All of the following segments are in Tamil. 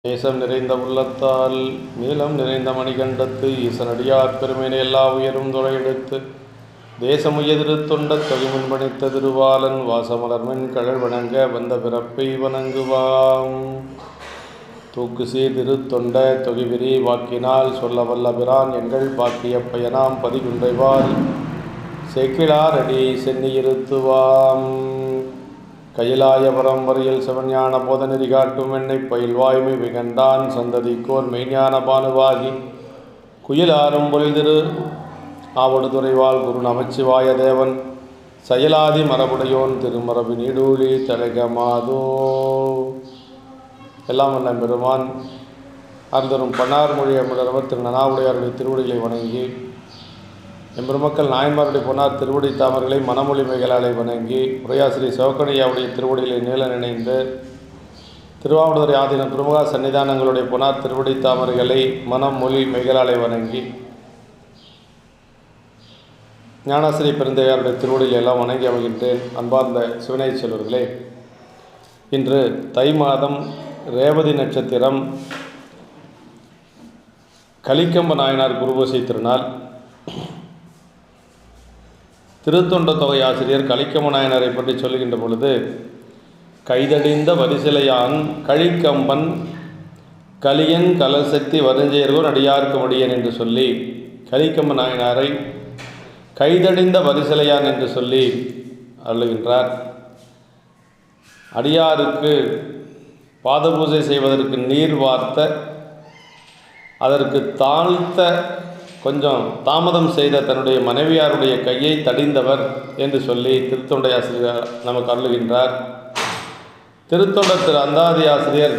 நேசம் நிறைந்த உள்ளத்தால் நீளம் நிறைந்த மணிகண்டத்து ஈசனடியார் பெருமையினை எல்லா உயரும் துறையெடுத்து தேசமுயதிரு தொண்ட தொகைமுன் பணித்த திருவாளன் வாசமலர்மென் கழல் வணங்க வந்த பிறப்பை வணங்குவாம். தூக்கு சீர்திரு தொண்ட தொகைவிரி வாக்கினால் சொல்ல வல்ல பிரான் எங்கள் பாக்கிய பயனாம் பதிகுன்றைவால் சேக்கிழார் அடி சென்னியிருத்துவாம். கையிலாய பரம்பரையில் சிவஞான போத நெறி காட்டும் என்னை பயில்வாய்மை விகண்டான் சந்ததிக்கோர் மெய்ஞான பானுவாகி குயிலாரும் பொழிதிரு ஆவடுதுறைவாள் குரு நமச்சிவாய தேவன் செயலாதி மரபுடையோன் திருமரபு நீடூழி தலகமாதோ. எல்லாம் வல்ல பெருமான் அருந்தரும் பன்னார் மொழி அமிழவர் திரு நனாவுடையாருடைய திருவடிகளை வணங்கி எம்பெருமக்கள் நாயன்மாருடைய பொன்னார் திருவடி தாமர்களை மனமொழி மேகலாலை வணங்கி உரையாசிரியர் சிவக்கணியாவுடைய திருவடிகளை நீள நினைந்து திருவாவடுதுறை ஆதீன பிரமுக சன்னிதானங்களுடைய பொன்னார் திருவடி தாமர்களை மனம் மொழி மேகலாலை வணங்கி ஞானாசிரிய பெருந்தையாருடைய திருவடிகளை எல்லாம் வணங்கி அமைகின்றேன். அன்பார்ந்த சிவனை செல்வர்களே, இன்று தை மாதம் ரேவதி நட்சத்திரம் கலிக்கம்ப நாயனார் குருபூசை திருநாள். திருத்தொண்ட தொகை ஆசிரியர் கலிக்கம்ப நாயனாரை பற்றி சொல்லுகின்ற பொழுது, கைதடிந்த வரிசிலையான் கழிக்கம்பன் கலியன் கலசக்தி வருஞ்செயர்கோன் அடியார்க்கு மடியன் என்று சொல்லி கலிக்கம்ப நாயனாரை கைதடிந்த வரிசிலையான் என்று சொல்லி அருளுகின்றார். அடியாருக்கு பாத பூஜை செய்வதற்கு நீர் வார்த்த அதற்கு தாழ்த்த கொஞ்சம் தாமதம் செய்த தன்னுடைய மனைவியாருடைய கையை தடிந்தவர் என்று சொல்லி திருத்தொண்டை ஆசிரியர் நமக்கு அருளுகின்றார். திருத்தொண்ட திரு அந்தாதி ஆசிரியர்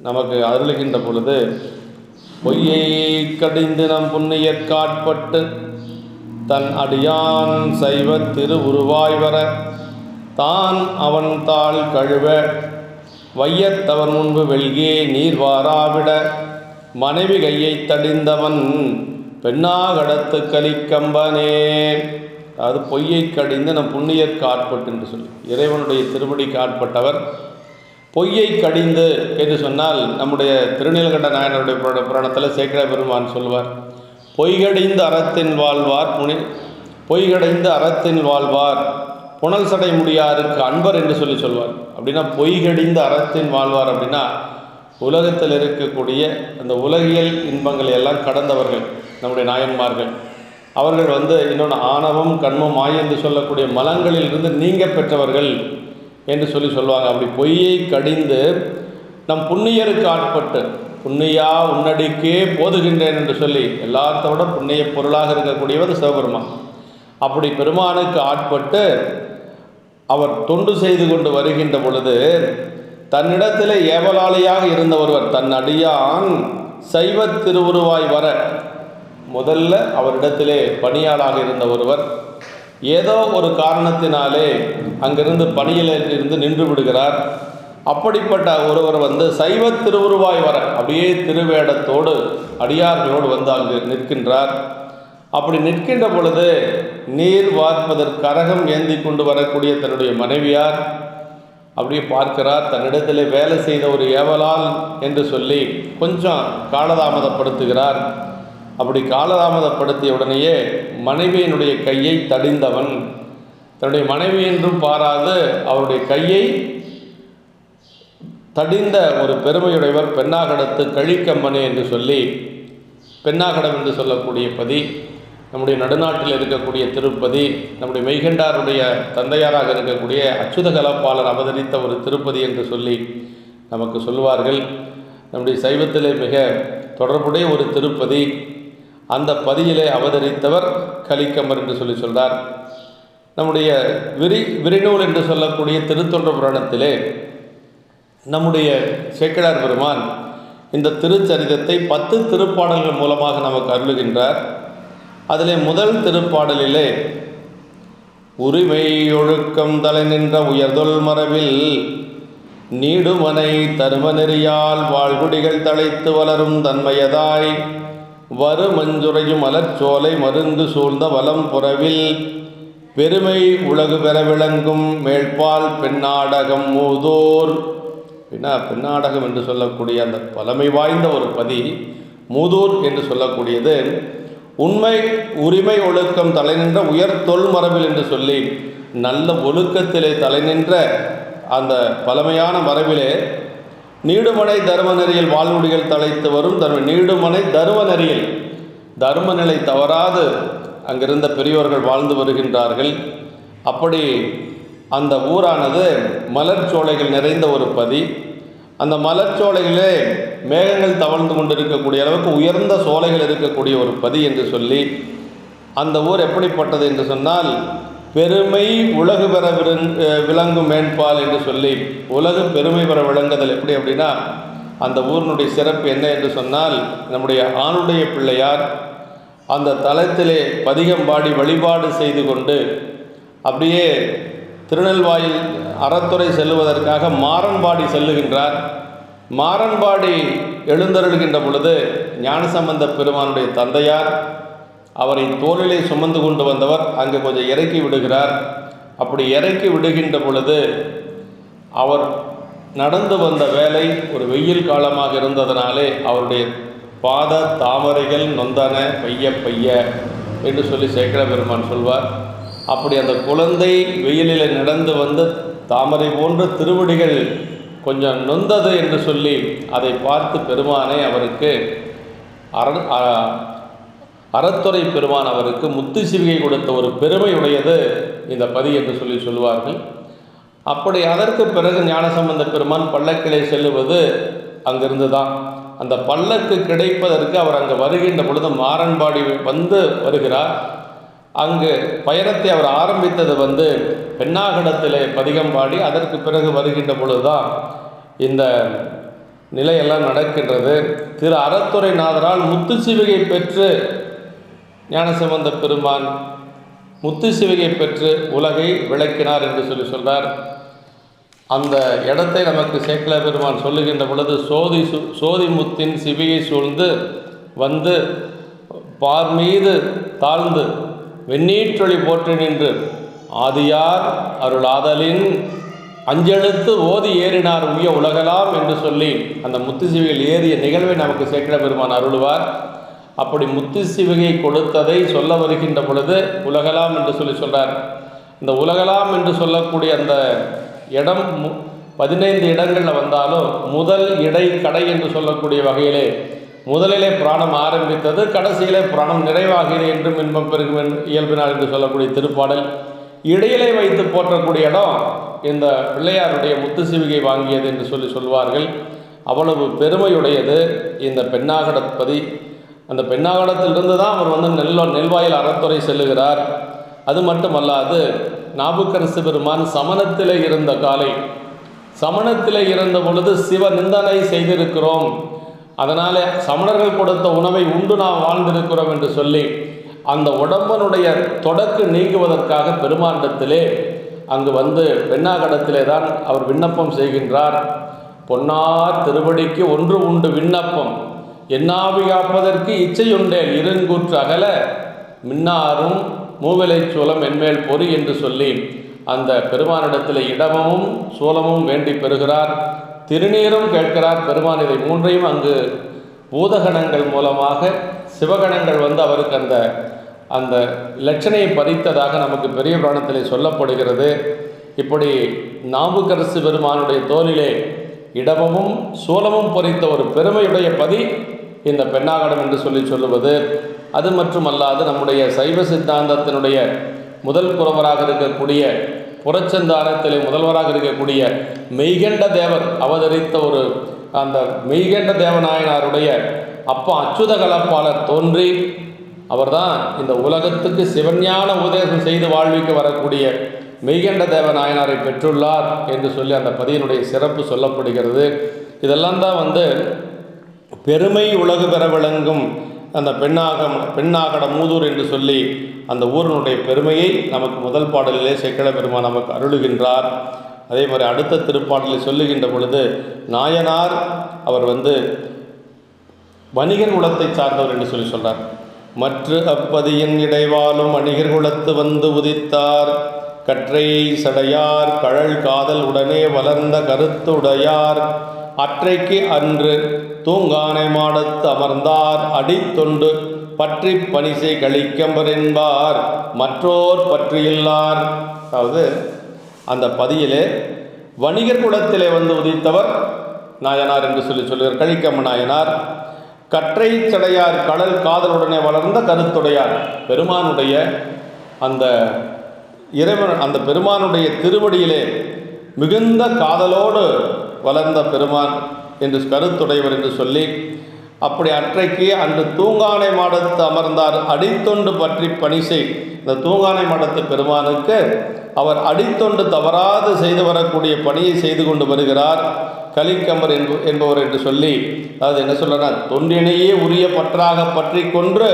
நமக்கு அருளுகின்ற பொழுது, பொய்யை கடிந்து நம் புண்ணியற்காட்பட்டு தன் அடியான் சைவ திரு உருவாய் வர தான் அவன் தாள் கழுவ வையத்தவர் முன்பு வெல்கே நீர் வாராவிட மனைவி கையை தடிந்தவன் பெண்ணாகடத்து கலிக்கம்பனே. அது பொய்யை கடிந்து நம் புண்ணியற்கு ஆட்பட்டு என்று சொல்லி இறைவனுடைய திருவடிக்கு ஆட்பட்டவர். பொய்யை கடிந்து என்று சொன்னால் நம்முடைய திருநீலகண்ட நாயனருடைய புராணத்தில் சேக்கிழ பெருமான் சொல்வார், பொய்கடிந்து அறத்தின் வாழ்வார் பொய்கடைந்து அறத்தின் வாழ்வார் புனல் சடை முடியாருக்கு அன்பர் என்று சொல்லி சொல்வார். அப்படின்னா பொய்கடிந்து அறத்தின் வாழ்வார் அப்படின்னா உலகத்தில் இருக்கக்கூடிய அந்த உலகியல் இன்பங்களை எல்லாம் கடந்தவர்கள் நம்முடைய நாயன்மார்கள். அவர்கள் இன்னொன்று ஆணவம் கண்மம் மாயை என்று சொல்லக்கூடிய மலங்களில் இருந்து நீங்க பெற்றவர்கள் என்று சொல்லுவாங்க. அப்படி பொய்யை கடிந்து நம் புண்ணியருக்கு ஆட்பட்டு புண்ணியா உன்னடிக்கே போதுகின்றேன் என்று சொல்லி எல்லாத்தோட புண்ணிய பொருளாக இருக்கக்கூடியவர் சிவபெருமான். அப்படி பெருமானுக்கு ஆட்பட்டு அவர் தொண்டு செய்து கொண்டு வருகின்ற பொழுது தன்னிடத்திலே ஏவலாளியாக இருந்த ஒருவர் தன் அடியான் சைவ திருவுருவாய் வர முதல்ல அவரிடத்திலே பணியாளாக இருந்த ஒருவர் ஏதோ ஒரு காரணத்தினாலே அங்கிருந்து பணியில் இருந்து நின்று விடுகிறார். அப்படிப்பட்ட ஒருவர் சைவ திருவுருவாய் வர அப்படியே திருவேடத்தோடு அடியார்களோடு அங்கு நிற்கின்றார். அப்படி நிற்கின்ற பொழுது நீர் வார்ப்பதற்கு கரகம் ஏந்தி கொண்டு வரக்கூடிய தன்னுடைய மனைவியார் அப்படியே பார்க்கிறார். தன்னிடத்தில் வேலை செய்த ஒரு ஏவலால் என்று சொல்லி கொஞ்சம் காலதாமதப்படுத்துகிறார். அப்படி காலதாமதப்படுத்திய உடனேயே மனைவியினுடைய கையை தடிந்தவன் தன்னுடைய மனைவி என்றும் பாராது அவருடைய கையை தடிந்த ஒரு பெருமையுடையவர் பெண்ணாகடத்து கழிக்கம்பனே என்று சொல்லி, பெண்ணாகடம் என்று சொல்லக்கூடிய பதி நம்முடைய நடுநாட்டில் இருக்கக்கூடிய திருப்பதி, நம்முடைய மெய்கண்டாருடைய தந்தையாராக இருக்கக்கூடிய அச்சுத கலப்பாளர் அவதரித்த ஒரு திருப்பதி என்று சொல்லி நமக்கு சொல்லுவார்கள். நம்முடைய சைவத்திலே மிக தொடர்புடைய ஒரு திருப்பதி. அந்த பதியிலே அவதரித்தவர் கலிக்கம்பர் என்று சொல்லி சொல்கிறார். நம்முடைய விரிநூல் என்று சொல்லக்கூடிய திருத்தொண்ட புராணத்திலே நம்முடைய சேக்கிழார் பெருமான் இந்த திருச்சரிதத்தை 10 திருப்பாடல்கள் மூலமாக நமக்கு அருளுகின்றார். அதிலே முதல் திருப்பாடலிலே உரிமை ஒழுக்கம் தலை நின்ற உயர்தொல் மரபில் நீடுமனை தரும நெறியால் வாழ்குடிகள் தழைத்து வளரும் தன்மையதாய் வரு மஞ்சுரையும் மலர்ச்சோலை மருந்து சூழ்ந்த வலம் புறவில் பெருமை உலகு பெற விளங்கும் மேற்பால் பெண்ணாடகம் மூதோர் அப்படின்னா பெண்ணாடகம் என்று சொல்லக்கூடிய அந்த பழமை வாய்ந்த ஒரு பதி மூதூர் என்று சொல்லக்கூடியது உண்மை உரிமை ஒழுக்கம் தலை நின்ற உயர் தொல்மரபில் என்று சொல்லி நல்ல ஒழுக்கத்திலே தலை நின்ற அந்த பழமையான மரபிலே நீடுமனை தர்மநெறியில் வாழ்வுடிகள் தலைத்து வரும் நீடுமனை தர்மநெறியில் தர்மநிலை தவறாது அங்கிருந்த பெரியோர்கள் வாழ்ந்து வருகின்றார்கள். அப்படி அந்த ஊரானது மலர்ச்சோலைகள் நிறைந்த ஒரு பதி. அந்த மலர்ச்சோலைகளே மேகங்கள் தவழ்ந்து கொண்டிருக்கக்கூடிய அளவுக்கு உயர்ந்த சோலைகள் இருக்கக்கூடிய ஒரு பதி என்று சொல்லி அந்த ஊர் எப்படிப்பட்டது என்று சொன்னால் பெருமை உலகு பெற விளங்கும் மேன்பால் என்று சொல்லி உலகு பெருமை பெற விளங்குதல் எப்படி அப்படின்னா அந்த ஊரினுடைய சிறப்பு என்ன என்று சொன்னால் நம்முடைய ஆணுடைய பிள்ளையார் அந்த தலத்திலே பதிகம் பாடி வழிபாடு செய்து கொண்டு அப்படியே திருநெல்வாயில் அறத்துறை செல்லுவதற்காக மாறன்பாடி செல்லுகின்றார். மாறன்பாடி எழுந்தருள்கின்ற பொழுது ஞானசம்பந்த பெருமானுடைய தந்தையார் அவரை தோளிலே சுமந்து கொண்டு வந்தவர் அங்கே கொஞ்சம் இறக்கி விடுகிறார். அப்படி இறக்கி விடுகின்ற பொழுது அவர் நடந்து வந்த வேலை ஒரு வெயில் காலமாக இருந்ததனாலே அவருடைய பாத தாமரைகள் நொந்தன பைய பைய என்று சொல்லி சேக்கிழ பெருமான் சொல்வார். அப்படி அந்த குழந்தை வெயிலில் நடந்து வந்து தாமரை போன்ற திருவடிகள் கொஞ்சம் நொந்தது என்று சொல்லி அதை பார்த்து பெருமானை அவருக்கு அறத்துறை பெருமான் அவருக்கு முத்து சிவிகை கொடுத்த ஒரு பெருமையுடையது இந்த பதி என்று சொல்லி சொல்வார்கள். அப்படி அதற்கு பிறகு ஞானசம்பந்த பெருமான் பல்லக்கிலே செல்லுவது அங்கிருந்து தான். அந்த பல்லக்கு கிடைப்பதற்கு அவர் அங்கே வருகின்ற பொழுது மாறன்பாடி வந்து வருகிறார். அங்கு பயணத்தை அவர் ஆரம்பித்தது பெண்ணாகடத்திலே பதிகம் பாடி அதற்கு பிறகு வருகின்ற பொழுதுதான் இந்த நிலையெல்லாம் நடக்கின்றது. திரு அறத்துறை நாதரால் முத்து சிவிகை பெற்று ஞானசம்பந்த பெருமான் முத்து சிவிகை பெற்று உலகை விளக்கினார் என்று சொல்லி சொல்றார். அந்த இடத்தை நமக்கு சேக்கிழ பெருமான் சொல்லுகின்ற பொழுது சோதி முத்தின் சிவிகை சூழ்ந்து வந்து பார் மீது தாழ்ந்து வெண்ணீற்றொளி போற்றி நின்று ஆதியார் அருளாதலின் அஞ்செழுத்து ஓதி ஏறினார் உய்ய உலகலாம் என்று சொல்லி அந்த முத்து சிவிகையில் ஏறிய நிகழ்வை நமக்கு சேக்கிழ பெருமான் அருளுவார். அப்படி முத்து சிவிகை கொடுத்ததை சொல்ல வருகின்ற பொழுது உலகலாம் என்று சொல்லி சொல்கிறார். இந்த உலகலாம் என்று சொல்லக்கூடிய அந்த இடம் 15 இடங்களில் வந்தாலும் முதல் இடை கடை என்று சொல்லக்கூடிய வகையிலே முதலிலே பிராணம் ஆரம்பித்தது, கடைசியிலே பிராணம் நிறைவாகிறது என்றும் இன்பம் பெருகும் இயல்பினார் என்று சொல்லக்கூடிய திருப்பாடல். இடையிலே வைத்து போற்றக்கூடிய இடம் இந்த பிள்ளையாருடைய முத்து சிவிகை வாங்கியது என்று சொல்லி சொல்வார்கள். அவ்வளவு பெருமையுடையது இந்த பெண்ணாகடப்பதி. அந்த பெண்ணாகடத்திலிருந்து தான் அவர் நெல்வாயில் அறத்துறை செல்லுகிறார். அது மட்டுமல்லாது நாபுக்கரசு பெருமான் சமணத்திலே இருந்த காலை சமணத்திலே இருந்த பொழுது சிவ நிந்தனை செய்திருக்கிறோம், அதனால் சமணர்கள் கொடுத்த உணவை உண்டு நாம் வாழ்ந்திருக்கிறோம் என்று சொல்லி அந்த உடம்பனுடைய தொடக்கு நீங்குவதற்காக பெருமாண்டத்திலே அங்கு பெண்ணாகடத்திலே தான் அவர் விண்ணப்பம் செய்கின்றார். பொன்னார் திருவடிக்கு ஒன்று உண்டு விண்ணப்பம் என்னாவி காப்பதற்கு இச்சையுண்டேன் இருங்கூற்று அகல மின்னாரும் மூவிலை சூலம் என்மேல் பொறி என்று சொல்லி அந்த பெருமானிடத்தில் இடமும் சூலமும் வேண்டி பெறுகிறார். திருநீரும் கேட்கிறார். பெருமான் இதை மூன்றையும் அங்கு பூதகணங்கள் மூலமாக சிவகணங்கள் அவருக்கு அந்த லட்சணையை பறித்ததாக நமக்கு பெரிய புராணத்திலே சொல்லப்படுகிறது. இப்படி நாபுக்கரசு பெருமானுடைய தோளிலே இடமும் சூலமும் பொறித்த ஒரு பெருமையுடைய பதி இந்த பெண்ணாகடம் என்று சொல்லுவது. அது மட்டுமல்லாது நம்முடைய சைவ சித்தாந்தத்தினுடைய முதல் புறவராக இருக்கக்கூடிய புறச்சந்தானத்திலே முதல்வராக இருக்கக்கூடிய மெய்கண்ட தேவர் அவதரித்த அந்த மெய்கண்ட தேவநாயனாருடைய அப்பா அச்சுத கலப்பாளர் தோன்றி அவர்தான் இந்த உலகத்துக்கு சிவஞான உபதேசம் செய்து வாழ்விக்க வரக்கூடிய மெய்கண்ட தேவநாயனாரை பெற்றுள்ளார் என்று சொல்லி அந்த பதியினுடைய சிறப்பு சொல்லப்படுகிறது. இதெல்லாம் தான் பெருமை உலகு பெற விளங்கும் அந்த பெண்ணாகட மூதூர் என்று சொல்லி அந்த ஊரினுடைய பெருமையை நமக்கு முதல் பாடலிலே சேக்கிழ பெருமான் நமக்கு அருளுகின்றார். அதே மாதிரி அடுத்த திருப்பாடலில் சொல்லுகின்ற பொழுது நாயனார் அவர் வணிகர் குலத்தை சார்ந்தவர் என்று சொல்லி சொல்கிறார். மற்ற அப்பதியின் இடைவாலும் வணிகர் குலத்து உதித்தார் கற்றை சடையார் கழல் காதல் உடனே வளர்ந்த கருத்துடையார் அற்றைக்கு அன்று தூங்கானை மாடத்து அமர்ந்தார் அடித்தொண்டு பற்றி பணிசை கழிக்கம்பர் என்பார் மற்றோர் பற்றியில்லார். அதாவது அந்த பதியிலே வணிகர் குலத்திலே வந்து உதித்தவர் நாயனார் என்று சொல்லுகிறார் கழிக்கம்ப நாயனார். கற்றை சடையார் கடல் காதலுடனே வளர்ந்த கருத்துடையார், பெருமானுடைய அந்த இறைவன் அந்த பெருமானுடைய திருவடியிலே மிகுந்த காதலோடு வளர்ந்த பெருமான் என்று கருத்துடையவர் என்று சொல்லி, அப்படி அற்றைக்கு அன்று தூங்கானை மாடத்து அமர்ந்தார் அடித்தொண்டு பற்றி பணிசை. இந்த தூங்கானை மாடத்து பெருமானுக்கு அவர் அடித்தொண்டு தவறாது செய்து வரக்கூடிய பணியை செய்து கொண்டு வருகிறார் கலிக்கம்பர் என்பவர் என்று சொல்லி, அதாவது என்ன சொல்கிறார், தொண்டினையே உரிய பற்றாக பற்றி கொன்று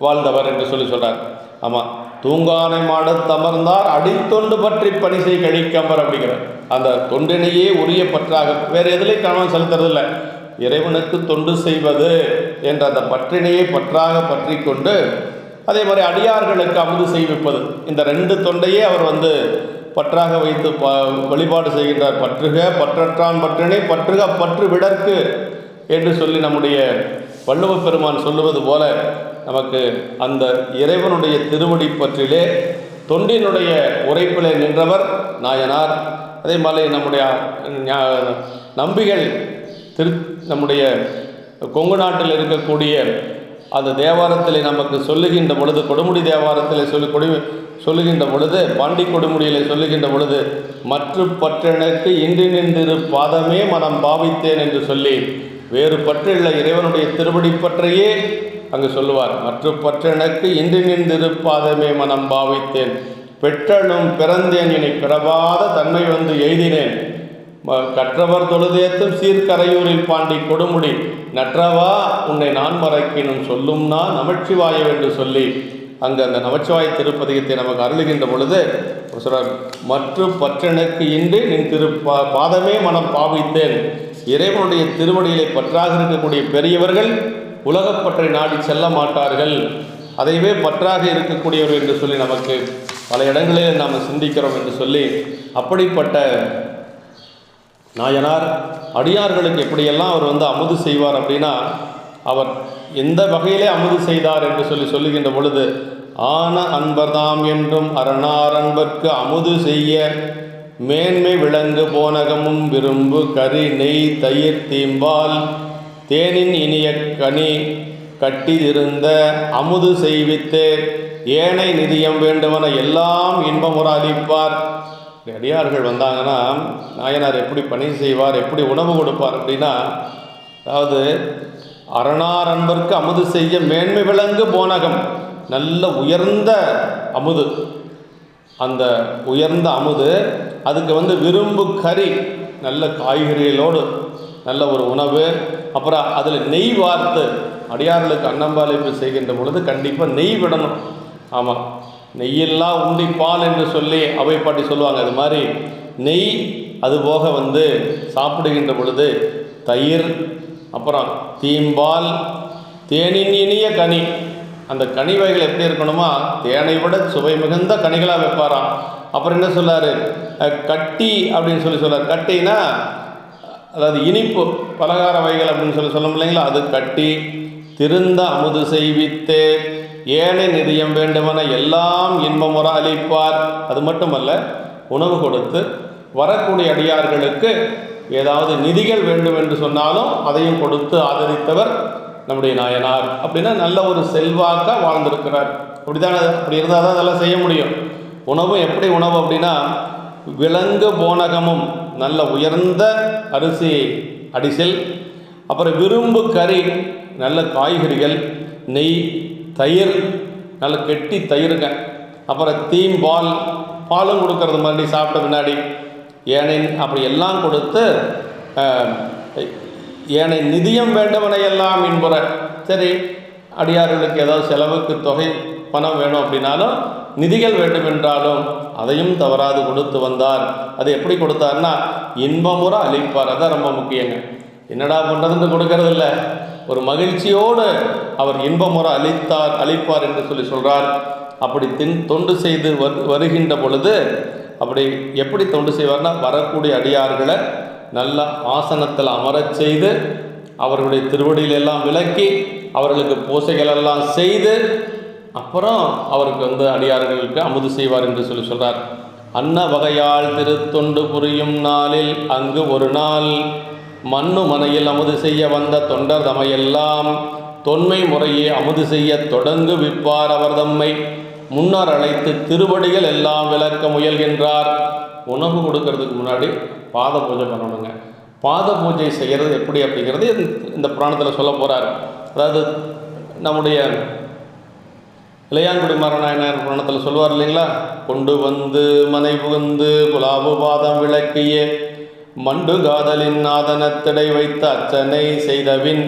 வாழ்ந்தவர் என்று சொல்கிறார். ஆமாம், தூங்கானை மாடத்து அமர்ந்தார் அடித்தொண்டு பற்றி பணிசை கழிக்கம்பர் அப்படிங்கிறார். அந்த தொண்டினையே உரிய பற்றாக, வேறு எதிலையும் கவனம் செலுத்துறதில்லை, இறைவனுக்கு தொண்டு செய்வது என்ற அந்த பற்றினையே பற்றாக பற்றி கொண்டு அதே மாதிரி அடியார்களுக்கு அமுது செய்விப்பது, இந்த ரெண்டு தொண்டையே அவர் வந்து பற்றாக வைத்து வழிபாடு செய்கின்றார். பற்றுக பற்றற்றான் பற்றினை பற்றுக பற்று விடற்கு என்று சொல்லி நம்முடைய வள்ளுவ பெருமான் சொல்லுவது போல நமக்கு அந்த இறைவனுடைய திருவடி பற்றிலே தொண்டினுடைய உரைப்பிலே நின்றவர் நாயனார். அதே மாதிரி நம்முடைய நம்பிகள் நம்முடைய கொங்கு நாட்டில் இருக்கக்கூடிய அந்த தேவாரத்தில் நமக்கு சொல்லுகின்ற பொழுது, கொடுமுடி தேவாரத்தில் சொல்லுகின்ற பொழுது, பாண்டி கொடுமுடியில் சொல்லுகின்ற பொழுது, மற்ற பற்றெனக்கு இன்றி நின்றிரு பாதமே மனம் பாவித்தேன் என்று சொல்லி வேறு பற்றில்லை இறைவனுடைய திருவடி பற்றையே அங்கு சொல்லுவார். மற்ற பற்றெனக்கு இன்றி நின்றிரு பாதமே மனம் பாவித்தேன், பெற்றனும் பிறந்தேன் இனி பிறவாத தன்மை வந்து எய்தினேன், கற்றவர் தொழுதேத்தும் சீர்கரையூரில் பாண்டி கொடுமுடி நற்றவா உன்னை நான் மறக்கினும் சொல்லும்னா நமச்சிவாய என்று சொல்லி அங்கு அந்த நமச்சிவாய திருப்பதிகத்தை நமக்கு அருளுகின்ற பொழுது சொல்றார், மற்ற பற்றனுக்கு இன்றி நின் பாதமே மனம் பாவித்தேன். இறைவனுடைய திருவடியிலே பற்றாக இருக்கக்கூடிய பெரியவர்கள் உலகப்பற்றை நாடி செல்ல மாட்டார்கள், அதைவே பற்றாக இருக்கக்கூடியவர்கள் என்று சொல்லி நமக்கு பல இடங்களில் நாம் சிந்திக்கிறோம் என்று சொல்லி, அப்படிப்பட்ட நாயனார் அடியார்களுக்கு எப்படியெல்லாம் அவர் வந்து அமுது செய்வார் அப்படின்னா, அவர் எந்த வகையிலே அமுது செய்தார் என்று சொல்லுகின்ற பொழுது, ஆன அன்பர்தாம் என்றும் அரணார் அன்பர்க்கு அமுது செய்ய மேன்மை விளங்கு போனகமும் விரும்பு கறி நெய் தயிர் தீம்பால் தேனின் இனிய கனி கட்டியிருந்த அமுது செய்வித்து ஏனை நிதியம் வேண்டுவன எல்லாம் இன்பமுற அளிப்பார். அடியார்கள் வந்தாங்கன்னா நாயனார் எப்படி பணி செய்வார், எப்படி உணவு கொடுப்பார் அப்படின்னா, அதாவது அரணார் அன்பர்க்கு அமுது செய்ய மேன்மை விளங்கு போனகம், நல்ல உயர்ந்த அமுது, அந்த உயர்ந்த அமுது, அதுக்கு வந்து விரும்பு கறி, நல்ல காய்கறிகளோடு நல்ல ஒரு உணவு, அப்புறம் அதில் நெய் வார்த்து அடியார்களுக்கு அன்னம்பாளைப்பு செய்கின்ற பொழுது கண்டிப்பாக நெய் விடணும். ஆமாம், நெய்யெல்லாம் உண்டி பால் என்று சொல்லி அவை பாட்டி சொல்லுவாங்க. அது மாதிரி நெய், அதுபோக வந்து சாப்பிடுகின்ற பொழுது தயிர், அப்புறம் தீம்பால், தேனின் இனிய கனி, அந்த கனி வகைகள் எப்படி இருக்கணுமா, தேனை விட சுவை மிகுந்த கனிகளாக வைப்பாராம். அப்புறம் என்ன சொல்லார், கட்டி அப்படின்னு சொல்கிறார். கட்டினா அதாவது இனிப்பு பலகார வகைகள் அப்படின்னு சொல்லணும் இல்லைங்களா, அது கட்டி திருந்த அமுது செய்வித்து ஏனை நிதியம் வேண்டுமென எல்லாம் இன்பமுற அளிப்பார். அது மட்டுமல்ல, உணவு கொடுத்து வரக்கூடிய அடியார்களுக்கு ஏதாவது நிதிகள் வேண்டும் என்று சொன்னாலும் அதையும் கொடுத்து ஆதரித்தவர் நம்முடைய நாயனார். அப்படின்னா நல்ல ஒரு செல்வாக்காக வாழ்ந்திருக்கிறார். அப்படித்தானே, அப்படி இருந்தால் தான் அதெல்லாம் செய்ய முடியும். உணவு எப்படி உணவு அப்படின்னா, விலங்கு போனகமும், நல்ல உயர்ந்த அரிசி அடிசில், அப்புறம் விரும்பு கறி, நல்ல காய்கறிகள், நெய், தயிர், நல்ல கெட்டி தயிருங்க, அப்புறம் தீம்பால், பாலும் கொடுக்கறது மாதிரி சாப்பிட்ட பின்னாடி ஏனை அப்படி எல்லாம் கொடுத்து ஏனை நிதியம் வேண்டவனை எல்லாம் என்பற. சரி, அடியார்களுக்கு ஏதாவது செலவுக்கு தொகை பணம் வேணும் அப்படின்னாலும், நிதிகள் வேண்டும் என்றாலும் அதையும் தவறாது கொடுத்து வந்தார். அது எப்படி கொடுத்தார்னா, இன்பமுற அளிப்பார். அதான் ரொம்ப முக்கியங்க. என்னடா பண்ணுறதுன்னு கொடுக்கறது இல்லை, ஒரு மகிழ்ச்சியோடு அவர் இன்பமுற அளிப்பார் என்று சொல்கிறார். அப்படி தொண்டு செய்து வருகின்ற பொழுது அப்படி எப்படி தொண்டு செய்வார்னா, வரக்கூடிய அடியார்களை நல்ல ஆசனத்தில் அமரச் செய்து அவர்களுடைய திருவடியிலெல்லாம் விளக்கி அவர்களுக்கு பூசைகளெல்லாம் செய்து அப்புறம் அவருக்கு அடியார்களுக்கு அமுது செய்வார் என்று சொல்கிறார். அன்ன வகையால் திருத்தொண்டு புரியும் நாளில் அங்கு ஒரு நாள் மண்ணு மனையில் அமுது செய்ய வந்த தொண்டர் தமையெல்லாம் தொன்மை முறையே அமுது செய்ய தொடங்கு விப்பார். அவர் தம்மை முன்னர் அழைத்து திருவடிகள் எல்லாம் விளக்க முயல்கின்றார். உணவு கொடுக்கறதுக்கு முன்னாடி பாத பூஜை பண்ணணுங்க. பாத பூஜை செய்கிறது எப்படி அப்படிங்கிறது இந்த புராணத்தில் சொல்ல போகிறார். அதாவது நம்முடைய இளையான்குடி மரநாயனார் புராணத்தில் சொல்வார் இல்லைங்களா, கொண்டு வந்து மனை புகுந்து குலாபு பாதம் விளக்கிய மண்டு காதலின் நாதனத்திடை வைத்த அச்சனை செய்தவின்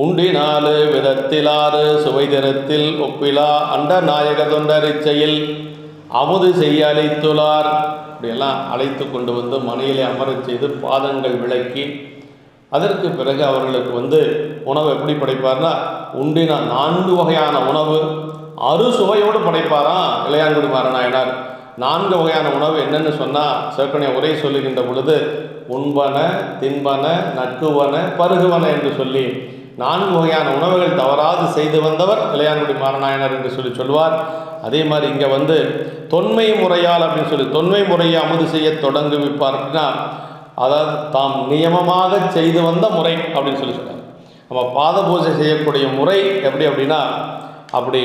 உண்டினாலு விதத்திலாறு சுவைதிரத்தில் ஒப்பிலா அண்ட நாயக தொண்டரிச்சையில் அமுது செய்ய அழைத்துள்ளார். அப்படியெல்லாம் அழைத்து கொண்டு வந்து மனையிலே அமரச் செய்து பாதங்கள் விளக்கி அதற்கு பிறகு அவர்களுக்கு உணவு எப்படி படைப்பார்னா, உண்டினா 4 வகையான உணவு அறுசுவையோடு படைப்பாராம் இளையான்குடி மரநாயனார். 4 வகையான உணவு என்னென்னு சொன்னால், சிவக்கணை உரை சொல்லுகின்ற பொழுது உண்பன தின்பன நக்குவன பருகுவன என்று சொல்லி 4 வகையான உணவுகள் தவறாது செய்து வந்தவர் இளையான்குடி மரநாயனார் என்று சொல்வார். அதே மாதிரி இங்கே தொன்மை முறையால் அப்படின்னு சொல்லி தொன்மை முறையை அமுது செய்ய தொடங்கு விப்பார் அப்படின்னா, அதாவது தாம் நியமமாக செய்து வந்த முறை அப்படின்னு சொல்கிறார். நம்ம பாத பூஜை செய்யக்கூடிய முறை எப்படி அப்படின்னா, அப்படி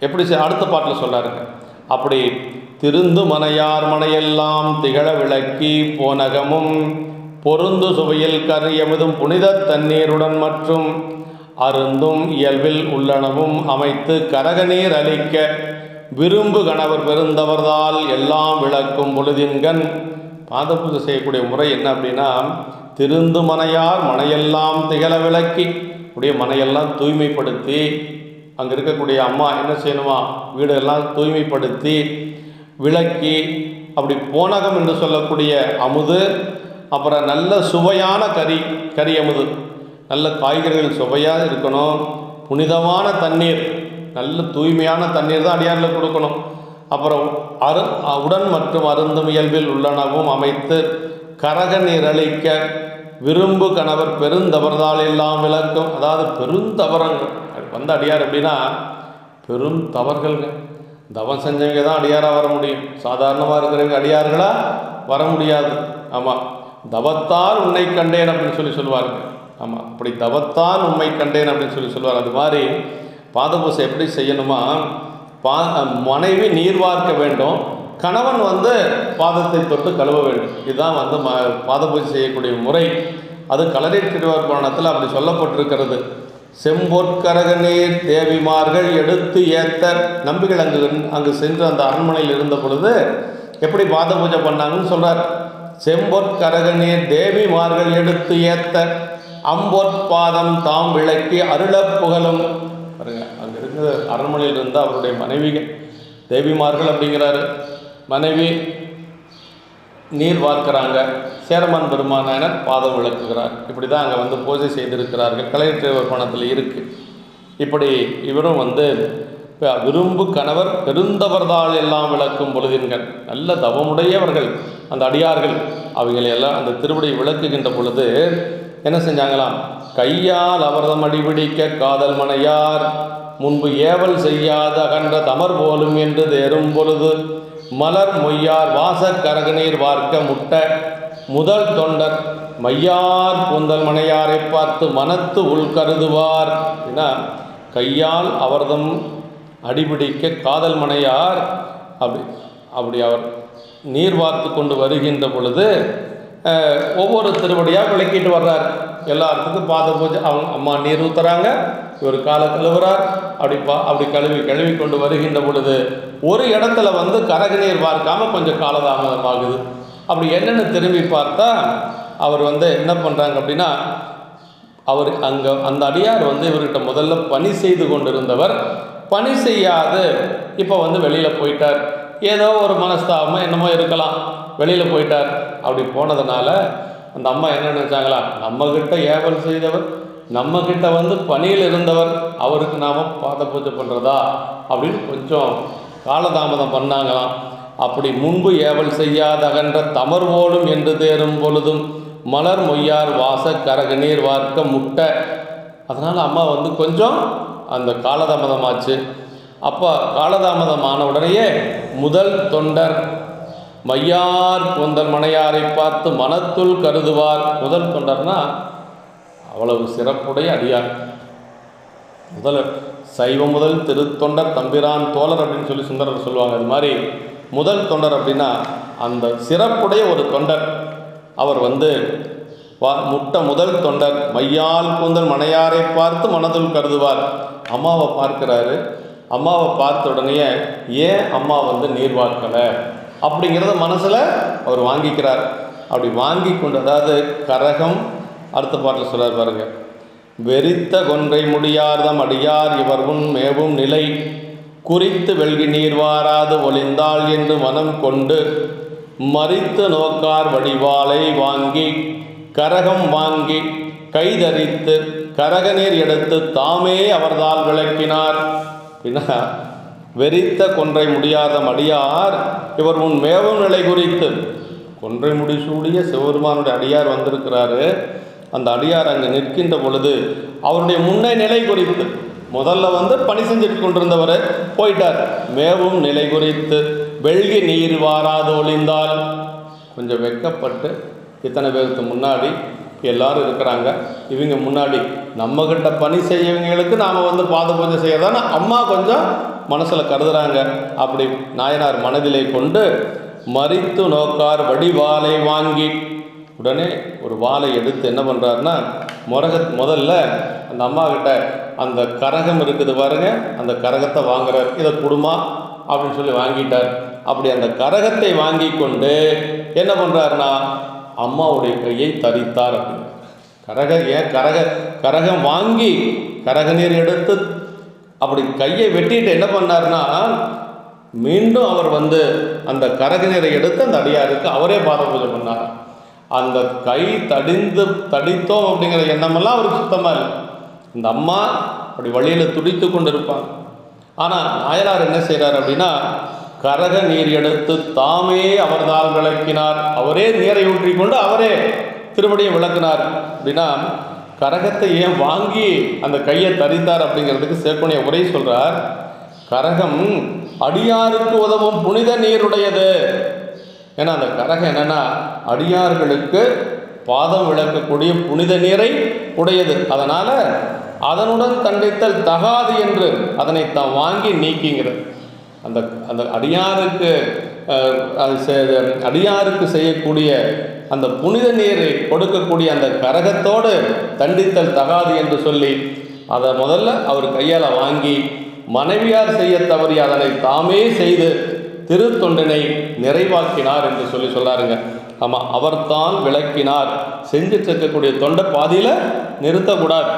எப்படி அடுத்த பாட்டில் சொல்லாருங்க. அப்படி திருந்து மனையார் மனையெல்லாம் திகழ விளக்கி போனகமும் பொருந்து சுவையில் கரியமுதும் புனித தண்ணீருடன் மற்றும் அருந்தும் இயல்பில் உள்ளனவும் அமைத்து கரகநீர் அளிக்க விரும்பு கணவர் பெருந்தவர்தால் எல்லாம் விளக்கும் பொழுதின்கண். பாத பூஜை செய்யக்கூடிய முறை என்ன அப்படின்னா, திருந்து மனையார் மனையெல்லாம் திகழ விளக்கி உடைய மனையெல்லாம் தூய்மைப்படுத்தி, அங்கே இருக்கக்கூடிய அம்மா என்ன செய்யணுமா, வீடெல்லாம் தூய்மைப்படுத்தி விளக்கி, அப்படி போனகம் என்று சொல்லக்கூடிய அமுது, அப்புறம் நல்ல சுவையான கறி அமுது, நல்ல காய்கறிகள் சுவையாக இருக்கணும், புனிதமான தண்ணீர், நல்ல தூய்மையான தண்ணீர் தான் அடியாரில் கொடுக்கணும். அப்புறம் உடன் மற்றும் அருந்தும் இயல்பில் உள்ளனவும் அமைத்து கரக நீர் அளிக்க விரும்பு கணவர் பெருந்தவர்தால் எல்லாம் விளக்கும். அதாவது பெருந்தவரங்கள் அடியார் அப்படின்னா பெரும் தவறுகள்ங்க. தவம் செஞ்சவங்க தான் அடியாராக வர முடியும். சாதாரணமாக இருக்கிறவங்க அடியார்களாக வர முடியாது. ஆமாம், தவத்தால் உன்னை கண்டேன் அப்படின்னு சொல்லுவார்கள். ஆமாம், அப்படி தவத்தால் உண்மை கண்டேன் அப்படின்னு சொல்லுவார். அது மாதிரி பாதபூசை எப்படி செய்யணுமா, மனைவி நீர் வார்க்க வேண்டும், கணவன் பாதத்தை தொட்டு கழுவ வேண்டும். இதுதான் பாதபூஜை செய்யக்கூடிய முறை. அது களரீர் திருவார் புராணத்தில் அப்படி சொல்லப்பட்டிருக்கிறது. செம்பொற்கரக நீர் தேவிமார்கள் எடுத்து ஏத்த. நம்பிகள் அங்கு சென்று அந்த அரண்மனையில் இருந்த பொழுது எப்படி பாத பூஜை பண்ணாங்கன்னு சொல்கிறார். செம்பொற்கரக நீர் தேவிமார்கள் எடுத்து ஏத்த அம்பொற்பாதம் தாம் விளக்கி அருள புகழும். பாருங்க, அங்கே இருக்கிற அரண்மனையில் இருந்த அவருடைய மனைவிகள் தேவிமார்கள் அப்படிங்கிறாரு. மனைவி நீர் வார்க்கிறாங்க, சேரமான் பெருமானார் பாதம் விளக்குகிறார். இப்படி தான் அங்கே பூஜை செய்திருக்கிறார்கள். கலையற்றவர் பணத்தில் இருக்குது. இப்படி இவரும் விரும்பு கணவர் பெருந்தவர்தால் எல்லாம் விளக்கும் பொழுதின்கள். நல்ல தவமுடையவர்கள் அந்த அடியார்கள். அவங்களெல்லாம் அந்த திருவடியை விளக்குகின்ற பொழுது என்ன செஞ்சாங்களாம், கையால் அவர்தம் அடிபிடிக்க காதல் மனையார் முன்பு ஏவல் செய்யாத அகன்ற தமர் போலும் என்று தேரும் பொழுது மலர் மொய்யார் வாசக் கரகநீர் வார்க்க முட்ட முதல் தொண்டர் மையார் கூந்தல் மனையாரை பார்த்து மனத்து உள்கருதுவார். ஏன்னா கையால் அவர்தம் அடிபிடிக்க காதல் மனையார் அப்படி அவர் நீர் வார்த்து கொண்டு வருகின்ற பொழுது ஒவ்வொரு திருவடியாக விளக்கிட்டு வர்றார். எல்லாத்துக்கும் பாத பூஜை. அவங்க அம்மா நீர் ஊற்றுறாங்க, இவர் காலை கழுவுறார். அப்படி கழுவி கொண்டு வருகின்ற பொழுது ஒரு இடத்துல கரக நீர் பார்க்காமல் கொஞ்சம் காலதாமதமாகுது. அப்படி என்னென்னு திரும்பி பார்த்தா அவர் என்ன பண்ணுறாங்க அப்படின்னா, அவர் அங்கே அந்த அடியார் இவர்கிட்ட முதல்ல பணி செய்து கொண்டிருந்தவர் பணி செய்யாது இப்போ வெளியில் போயிட்டார். ஏதோ ஒரு மனஸ்தாபமாக என்னமோ இருக்கலாம், வெளியில் போயிட்டார். அப்படி போனதுனால அந்த அம்மா என்ன நினச்சாங்களா, நம்மக்கிட்ட ஏவல் செய்தவர் நம்மக்கிட்ட வந்து பணியில் இருந்தவர், அவருக்கு நாம் பாத பூஜை பண்ணுறதா அப்படின்னு கொஞ்சம் காலதாமதம் பண்ணாங்களாம். அப்படி முன்பு ஏவல் செய்யாத அகன்ற தமர்வோடும் என்று தேரும் பொழுதும் மலர் மொய்யார் வாச கரக நீர் வார்க்க முட்டை. அதனால் அம்மா வந்து கொஞ்சம் அந்த காலதாமதமாச்சு. அப்போ காலதாமதமான உடனேயே முதல் தொண்டர் மையார் கூந்தல் மனையாரை பார்த்து மனத்துள் கருதுவார். முதல் தொண்டர்னா அவ்வளவு சிறப்புடைய அடியார். சைவம் முதல் திருத்தொண்டர் தம்பிரான் தோழர் அப்படின்னு சொல்லி சுந்தரர் சொல்லுவாங்க. அது மாதிரி முதல் தொண்டர் அப்படின்னா அந்த சிறப்புடைய ஒரு தொண்டர். அவர் வந்து முதல் தொண்டர் மையால் கூந்தல் மனையாரை பார்த்து மனதுள் கருதுவார். அம்மாவை பார்க்கிறாரு. அம்மாவை பார்த்த உடனே ஏன் அம்மா வந்து நீர் வார்க்கலை அப்படிங்கிறத மனசில் அவர் வாங்கிக்கிறார். அப்படி வாங்கி கொண்டு, அதாவது கரகம் அடுத்த பாட்டில் சொல்கிறார் பாருங்க, வெறித்த கொன்றை முடியார்தம் அடியார் இவர் உன் மேவும் நிலை குறித்து வெல்கி நீர் வாராது ஒளிந்தாள் என்று மனம் கொண்டு மறித்து நோக்கார் வடிவாலை வாங்கி கரகம் வாங்கி கைதரித்து கரக நீர் எடுத்து தாமே அவர்தால் விளக்கினார். அப்படின்னா வெறித்த கொன்றை முடியாத அடியார் இவர் உன் மேவும் நிலை குறித்து, கொன்றை முடிசூடிய சிவபெருமானுடைய அடியார் வந்திருக்கிறாரு. அந்த அடியார் அங்கே நிற்கின்ற பொழுது அவருடைய முன்னை நிலை குறித்து, முதல்ல வந்து பணி செஞ்சுட்டு கொண்டிருந்தவர் போயிட்டார். மேவும் நிலை குறித்து வெள்கி நீர் வாராது ஒளிந்தால், கொஞ்சம் வெக்கப்பட்டு இத்தனை பேருக்கு முன்னாடி எல்லாரும் இருக்கிறாங்க, இவங்க முன்னாடி நம்மக்கிட்ட பணி செய்யவங்களுக்கு நாம் வந்து பாத பூஜை செய்யறதான அம்மா கொஞ்சம் மனசில் கருதுகிறாங்க. அப்படி நாயனார் மனதிலே கொண்டு மறித்து நோக்கார் வடிவாலை வாங்கி, உடனே ஒரு வாளை எடுத்து என்ன பண்ணுறாருன்னா முதல்ல அந்த அம்மா கிட்ட அந்த கரகம் இருக்குது பாருங்க, அந்த கரகத்தை வாங்குறார். இதை குடுமா அப்படின்னு சொல்லி வாங்கிட்டார். அப்படி அந்த கரகத்தை வாங்கி கொண்டு என்ன பண்ணுறாருன்னா அம்மாவுடைய கையை தரித்தார். அப்படின்னு கரகம் வாங்கி கரக நீர் எடுத்து அப்படி கையை வெட்டிட்டு என்ன பண்ணார்னா மீண்டும் அவர் வந்து அந்த கரக நீரை எடுத்து அந்த அடியாருக்கு அவரே பாத பூஜை பண்ணார். அந்த கை தடித்தோம் அப்படிங்கிற எண்ணமெல்லாம் அவருக்கு சுத்தமாக இல்லை. இந்த அம்மா அப்படி வழியில் துடித்து கொண்டு இருப்பாங்க. ஆனால் நாயனார் என்ன செய்கிறார் அப்படின்னா கரக நீர் எடுத்து தாமே அவர்தால் விளக்கினார். அவரே நீரை ஊற்றி கொண்டு அவரே திருவடியை விளக்கினார். அப்படின்னா கரகத்தை ஏன் வாங்கி அந்த கையை தரித்தார் அப்படிங்கிறதுக்கு சேக்கோனிய உரை சொல்கிறார். கரகம் அடியாருக்கு உதவும் புனித நீருடையது. ஏன்னா அந்த கரகம் என்னென்னா அடியார்களுக்கு பாதம் விளக்கக்கூடிய புனித நீரை உடையது. அதனால் அதனுடன் தண்டித்தல் தகாது என்று அதனை தான் வாங்கி நீக்கிங்கிறது. அந்த அந்த அடியாருக்கு செய்யக்கூடிய அந்த புனித நீரை கொடுக்கக்கூடிய அந்த கரகத்தோடு தண்டித்தல் தகாது என்று சொல்லி அதை முதல்ல அவர் கையால் வாங்கி மனைவியார் செய்ய தவறி அதனை தாமே செய்து திருத்தொண்டினை நிறைவாக்கினார் என்று சொல்கிறாருங்க. ஆமாம், அவர்தான் விளக்கினார். செஞ்சு சேர்க்கக்கூடிய தொண்டை பாதியில் நிறுத்தக்கூடாது.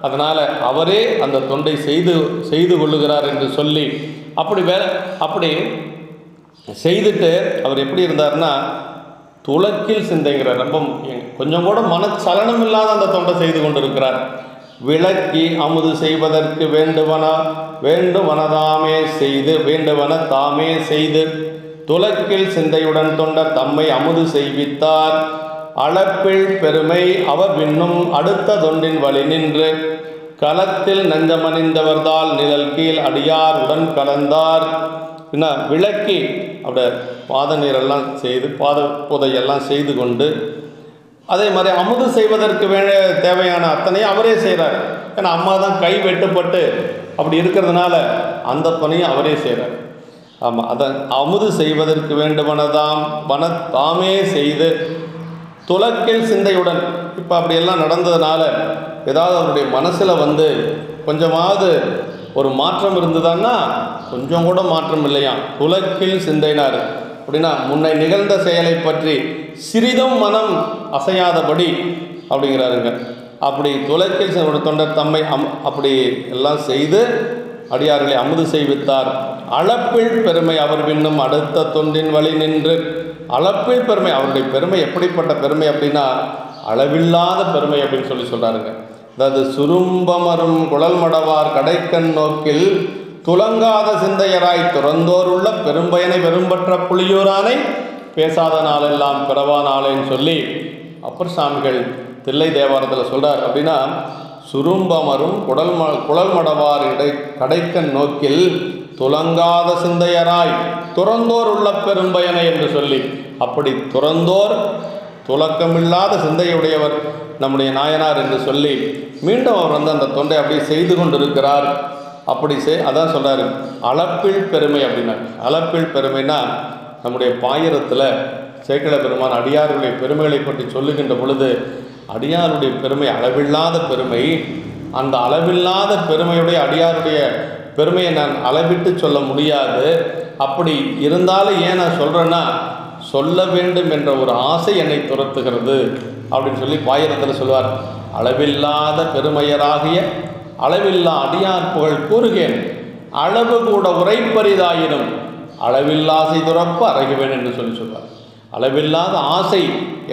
அதனால் அவரே அந்த தொண்டை செய்து கொள்ளுகிறார் என்று சொல்லி அப்படி செய்துட்டு அவர் எப்படி இருந்தார்னா துளக்கில் சிந்தைங்கிற ரொம்ப கொஞ்சம் கூட மனச்சலனம் இல்லாத அந்த தொண்டை செய்து கொண்டிருக்கிறார். விளக்கி அமுது செய்வதற்கு வேண்டுவனதாமே செய்து வேண்டுவன தாமே செய்து துளக்கில் சிந்தையுடன் தொண்டர் தம்மை அமுது செய்வித்தார். அளப்பில் பெருமை அவர் விண்ணும் அடுத்த தொண்டின் வழி நின்று களத்தில் நஞ்சமணிந்தவர்தால் நிழல் கீழ் அடியார் உடன் கலந்தார். என்ன விளக்கி அப்படி பாத நீரெல்லாம் செய்து பாத புதையெல்லாம் செய்து கொண்டு அதே மாதிரி அமுது செய்வதற்கு தேவையான அத்தனையும் அவரே செய்கிறார். ஏன்னா அம்மா தான் கை வெட்டுப்பட்டு அப்படி இருக்கிறதுனால அந்த பணியும் அவரே செய்கிறார். ஆமாம், அதை அமுது செய்வதற்கு வேண்டுவனதாம் தாமே செய்து துளக்கில் சிந்தையுடன் இப்போ அப்படியெல்லாம் நடந்ததுனால ஏதாவது அவருடைய மனசில் வந்து கொஞ்சமாவது ஒரு மாற்றம் இருந்ததுன்னா கொஞ்சம் கூட மாற்றம் இல்லையா. துளக்கில் சிந்தைனார் அப்படின்னா முன்னை நிகழ்ந்த செயலை பற்றி சிறிதும் மனம் அசையாதபடி அப்படிங்கிறாருங்க. அப்படி துளக்கில் ஒரு தொண்டர் தம்மை அப்படி எல்லாம் செய்து அடியார்களை அமுது செய்வித்தார். அளப்பில் பெருமை அவர் விண்ணும் அடுத்த தொண்டின் வழி நின்று. அளப்பில் பெருமை, அவருடைய பெருமை எப்படிப்பட்ட பெருமை அப்படின்னா அளவில்லாத பெருமை அப்படின்னு சொல்கிறாருங்க. அதாவது சுரும்பமரும் குழல் மடவார் கடைக்கண் நோக்கில் துலங்காத சிந்தையராய் துறந்தோர் உள்ள பெரும்பயனை பெரும்பற்ற புலியூரானை பேசாத நாளெல்லாம் பிறவா நாளேன்னு சொல்லி அப்பர் சாமிகள் தில்லை தேவாரத்தில் சொல்கிறார். அப்படின்னா சுரும்பமரும் குழல் மடவார் கடைக்கண் நோக்கில் துலங்காத சிந்தையராய் துறந்தோர் உள்ள பெரும்பயனை என்று சொல்லி, அப்படி துறந்தோர் துலக்கமில்லாத சிந்தையுடையவர் நம்முடைய நாயனார் என்று சொல்லி மீண்டும் அவர் அந்த தொண்டை அப்படியே செய்து கொண்டிருக்கிறார். அப்படி அதான் சொல்கிறார் அளப்பில் பெருமை அப்படின்னா. அளப்பில் பெருமைனா நம்முடைய பாயிரத்தில் சேக்கிழ பெருமான் அடியாருடைய பெருமைகளை பற்றி சொல்லுகின்ற பொழுது அடியாருடைய பெருமை அளவில்லாத பெருமை. அந்த அளவில்லாத பெருமையுடைய அடியாருடைய பெருமையை நான் அளவிட்டு சொல்ல முடியாது. அப்படி இருந்தாலும் ஏன் நான் சொல்கிறேன்னா, சொல்ல வேண்டும் என்ற ஒரு ஆசை என்னை துரத்துகிறது அப்படின்னு சொல்லி பாயிரத்தில் சொல்வார். அளவில்லாத பெருமையராகிய அளவில்லா அடியார் புகழ் கூறுகேன், அளவு கூட உரைப்பரிதாயினும் அளவில்லாசை துறப்பு அறைகுவேன் என்று சொல்வார். அளவில்லாத ஆசை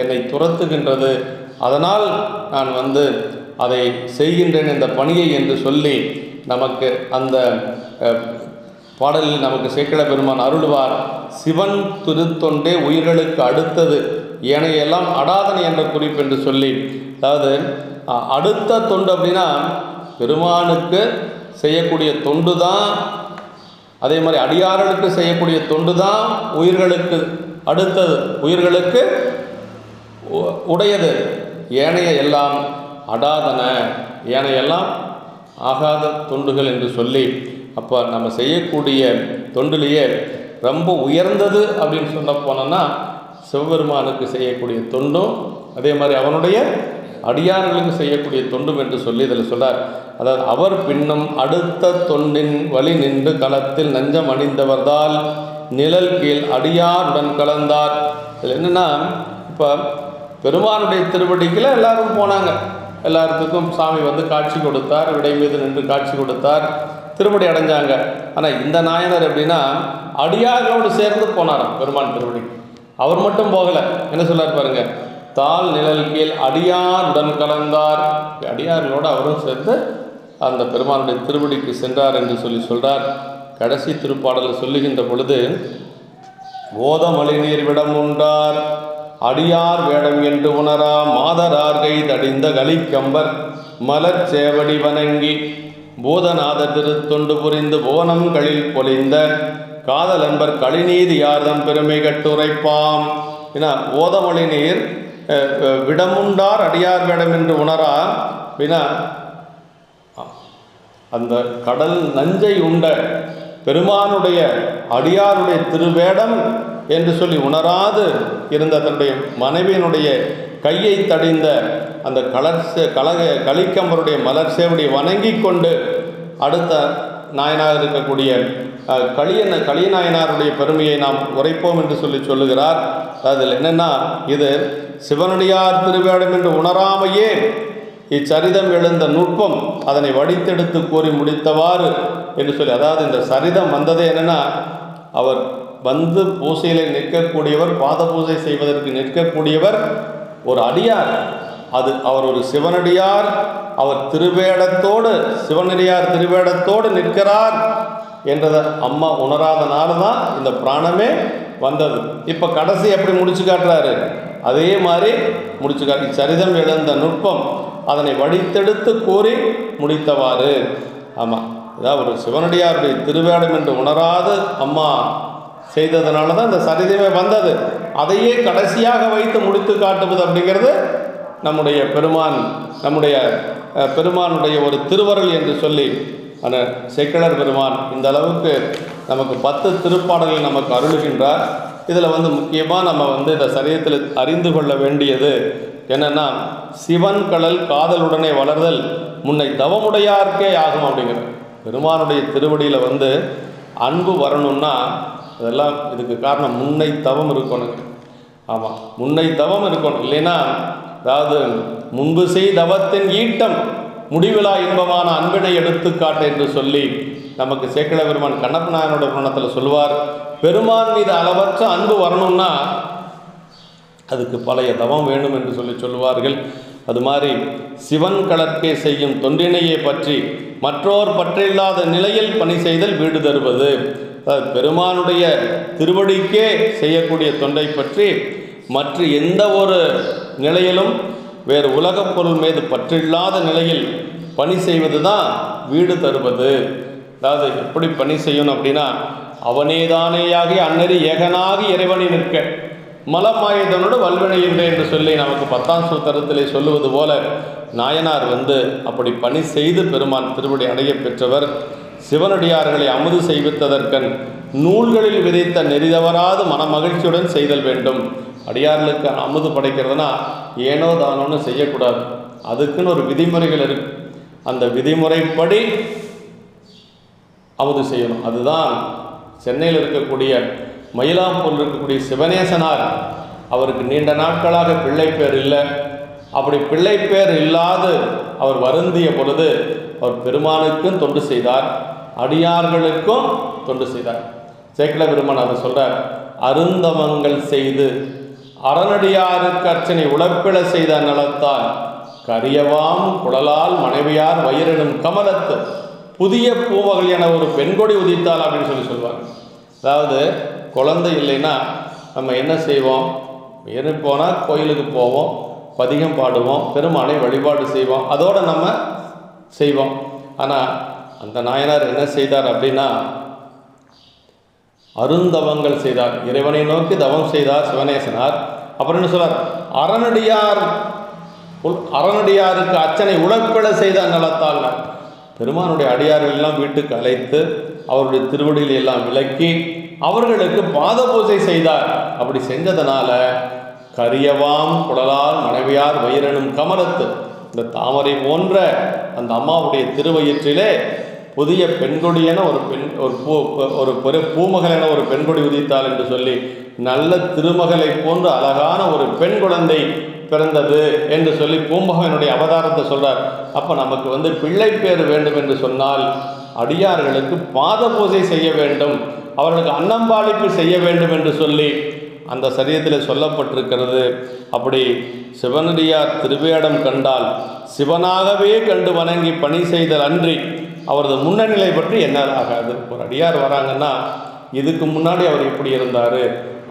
என்னை துரத்துகின்றது, அதனால் நான் அதை செய்கின்றேன் இந்த பணியை என்று சொல்லி நமக்கு அந்த பாடலில் நமக்கு சேக்கிழ பெருமான் அருள்வார். சிவன் திருத்தொண்டே உயிர்களுக்கு அடுத்தது ஏனையெல்லாம் அடாதனை என்ற குறிப்பு என்று சொல்லி, அதாவது அடுத்த தொண்டு அப்படின்னா பெருமானுக்கு செய்யக்கூடிய தொண்டு தான், அதே மாதிரி அடியார்களுக்கு செய்யக்கூடிய தொண்டு தான் உயிர்களுக்கு அடுத்தது, உயிர்களுக்கு உடையது. ஏனைய எல்லாம் அடாதன, ஏனையெல்லாம் ஆகாத தொண்டுகள் என்று சொல்லி, அப்போ நம்ம செய்யக்கூடிய தொண்டிலேயே ரொம்ப உயர்ந்தது அப்படின்னு சொல்ல போனோன்னா சிவபெருமானுக்கு செய்யக்கூடிய தொண்டும் அதே மாதிரி அவனுடைய அடியார்களுக்கு செய்யக்கூடிய தொண்டும் என்று சொல்லி இதில் சொல்கிறார். அதாவது அவர் பின்னும் அடுத்த தொண்டின் வழி நின்று களத்தில் நஞ்சம் அணிந்தவர்தால் நிழல் கீழ் அடியாருடன் கலந்தார். இதில் என்னென்னா, இப்போ பெருமானுடைய திருவடிக்கில் எல்லாரும் போனாங்க, எல்லாத்துக்கும் சாமி காட்சி கொடுத்தார், விடை மீது நின்று காட்சி கொடுத்தார், திருவடி அடைஞ்சாங்க. ஆனால் இந்த நாயனர் எப்படின்னா அடியார்களோடு சேர்ந்து போனாராம் பெருமான் திருவடிக்கு. அவர் மட்டும் போகலை, என்ன சொல்லார் பாருங்க, தாள் நிழல் கீழ் அடியாருடன் கலந்தார். அடியார்களோடு அவரும் சேர்ந்து அந்த பெருமானுடைய திருவடிக்கு சென்றார் என்று சொல்லி சொல்கிறார். கடைசி திருப்பாடலில் சொல்லுகின்ற பொழுது, ஓதமொழி நீர் விடம் உண்டார் அடியார் வேடம் என்று உணரா மாதரார் கை தடிந்த கலிக்கம்பர் மலர் சேவடி வணங்கி பூதநாத திருத்தொண்டு புரிந்து புவனங்களில் பொலிந்த காதலன்பர் களிநீதி யார்தம் பெருமை கட்டுரைப்பாம். ஏன்னா ஓதமொழி நீர் விடமுண்டார் அடியார் வேடம் என்று உணரா அப்படின்னா அந்த கடல் நஞ்சை உண்ட பெருமானுடைய அடியாருடைய திருவேடம் என்று சொல்லி உணராது இருந்த தன்னுடைய மனைவியினுடைய கையை தடிந்த அந்த கலிக்கம்பருடைய மலர் சேவடியை வணங்கி கொண்டு அடுத்த நாயனாக இருக்கக்கூடிய களியநாயனாருடைய பெருமையை நாம் உரைப்போம் என்று சொல்லி சொல்லுகிறார். அதில் என்னென்னா, இது சிவனடியார் திருவேடம் என்று உணராமையே இச்சரிதம் எழுந்த நுட்பம் அதனை வடித்தெடுத்து கூறி முடித்தவாறு என்று சொல்லி, அதாவது இந்த சரிதம் வந்ததே என்னென்னா, அவர் பூசையில் நிற்கக்கூடியவர், பாத பூஜை செய்வதற்கு நிற்கக்கூடியவர் ஒரு அடியார், அது அவர் ஒரு சிவனடியார், அவர் திருவேடத்தோடு சிவனடியார் திருவேடத்தோடு நிற்கிறார் என்றதை அம்மா உணராதனால தான் இந்த பிராணமே வந்தது. இப்போ கடைசி எப்படி முடிச்சு காட்டுறாரு, அதே மாதிரி முடிச்சு காட்டி சரிதம் எழுந்த நுட்பம் அதனை வடித்தெடுத்து கூறி முடித்தவாறு. ஆமாம், அதாவது ஒரு சிவனடியாருடைய திருவேடம் என்று உணராது அம்மா செய்ததுனால தான் இந்த சரிதமே வந்தது. அதையே கடைசியாக வைத்து முடித்து காட்டுவது அப்படிங்கிறது நம்முடைய பெருமானுடைய ஒரு திருவருள் என்று சொல்லி அந்த சேக்கிழார் பெருமான் இந்த அளவுக்கு நமக்கு 10 திருப்பாடல்கள் நமக்கு அருளுகின்றார். இதில் முக்கியமாக நம்ம இந்த சரீரத்தில் அறிந்து கொள்ள வேண்டியது என்னென்னா, சிவன் கடல் காதலுடனே வளர்தல் முன்னை தவமுடையார்க்கே ஆகும் அப்படிங்கிற பெருமானுடைய திருவடியில் அன்பு வரணும்னா அதெல்லாம் இதுக்கு காரணம் முன்னை தவம் இருக்கணும். ஆமாம், முன்னை தவம் இருக்கணும். இல்லைன்னா அதாவது முன்பு செய் தவத்தின் ஈட்டம் முடிவிலா இன்பமான அன்பினை எடுத்துக்காட்டு என்று சொல்லி நமக்கு சேக்கிழ பெருமான் கண்ணப்ப நாயனோட புராணத்தில் சொல்வார். பெருமான் மீது அளவற்ற அன்பு வரணும்னா அதுக்கு பழைய தவம் வேணும் என்று சொல்லுவார்கள். அது மாதிரி சிவன் கலர்க்கே செய்யும் தொண்டினையை பற்றி மற்றோர் பற்றில்லாத நிலையில் பணி செய்தல் வீடு தருவது. பெருமானுடைய திருவடிக்கே செய்யக்கூடிய தொண்டை பற்றி மற்ற எந்த ஒரு நிலையிலும் வேறு உலகப் பொருள் மீது பற்றில்லாத நிலையில் பணி செய்வது தான் வீடு தருவது. அதாவது எப்படி பணி செய்யணும் அப்படின்னா, அவனேதானேயாகி அன்னறி ஏகனாகி இறைவனை நிற்க மலமாயுதனோடு வல்வினையின்றே என்று சொல்லி நமக்கு 10ஆம் சூத்திரத்திலே சொல்லுவது போல நாயனார் அப்படி பணி செய்து பெருமான் திருவடி அடைய பெற்றவர். சிவனடியார்களை அமுது செய்வித்ததற்கன் நூல்களில் விதைத்த நெறிதவராது மனமகிழ்ச்சியுடன் செய்தல் வேண்டும். அடியார்களுக்கு அமுது படைக்கிறதுனா ஏனோ தானோன்னு செய்யக்கூடாது. அதுக்குன்னு ஒரு விதிமுறைகள் இருக்கு. அந்த விதிமுறைப்படி அமுது செய்யணும். அதுதான் சென்னையில் இருக்கக்கூடிய மயிலாப்பூரில் இருக்கக்கூடிய சிவநேசனார், அவருக்கு நீண்ட நாட்களாக பிள்ளை பேர் இல்லை. அப்படி பிள்ளை பேர் இல்லாது அவர் வருந்திய பொழுது அவர் பெருமானுக்கும் தொண்டு செய்தார், அடியார்களுக்கும் தொண்டு செய்தார். சேக்கிழ பெருமான் அதை சொல்றார், அருந்தவங்கள் செய்து அறநடியாருக்கு அர்ச்சனை உழப்பிட செய்த நலத்தால் கரியவாம் குழலால் மனைவியார் வயிறெனும் கமலத்து புதிய பூமகள் என ஒரு பெண்கொடி உதித்தாள் அப்படின்னு சொல்லுவாங்க. அதாவது குழந்தை இல்லைன்னா நம்ம என்ன செய்வோம்? போனால் கோயிலுக்கு போவோம், பதிகம் பாடுவோம், பெருமானை வழிபாடு செய்வோம், அதோடு நம்ம செய்வோம். ஆனால் அந்த நாயனார் என்ன செய்தார் அப்படின்னா, அருந்தவங்கள் செய்தார், இறைவனை நோக்கி தவம் செய்தார் சிவநேசனார். அப்புறம் என்ன சொல்றார்? அறநடியாருக்கு அர்ச்சனை உழப்பிட செய்த நலத்தால் பெருமானுடைய அடியார்கள் எல்லாம் வீட்டுக்கு அழைத்து அவருடைய திருவடியில் எல்லாம் விளக்கி அவர்களுக்கு பாத பூஜை செய்தார். அப்படி செஞ்சதனால கரியவாம் குழலால் மனைவியார் வயிறெனும் கமலத்து, இந்த தாமரை போன்ற அந்த அம்மாவுடைய திருவயிற்றிலே புதிய பெண்கொடி என ஒரு பூமகள் என ஒரு பெண்கொடி உதித்தாள் என்று சொல்லி நல்ல திருமகளை போன்று அழகான ஒரு பெண் குழந்தை பிறந்தது என்று சொல்லி பூம்பகனுடைய அவதாரத்தை சொல்றார். அப்போ நமக்கு பிள்ளை பேர் வேண்டும் என்று சொன்னால் அடியார்களுக்கு பாத பூஜை செய்ய வேண்டும், அவர்களுக்கு அன்னம்பாளிப்பு செய்ய வேண்டும் என்று சொல்லி அந்த சரியத்தில் சொல்லப்பட்டிருக்கிறது. அப்படி சிவனடியார் திருவேடம் கண்டால் சிவனாகவே கண்டு வணங்கி பணி செய்தல் அன்றி அவரது முன்னணிலை பற்றி என்ன ஆகாது. ஒரு அடியார் வராங்கன்னா இதுக்கு முன்னாடி அவர் இப்படி இருந்தார்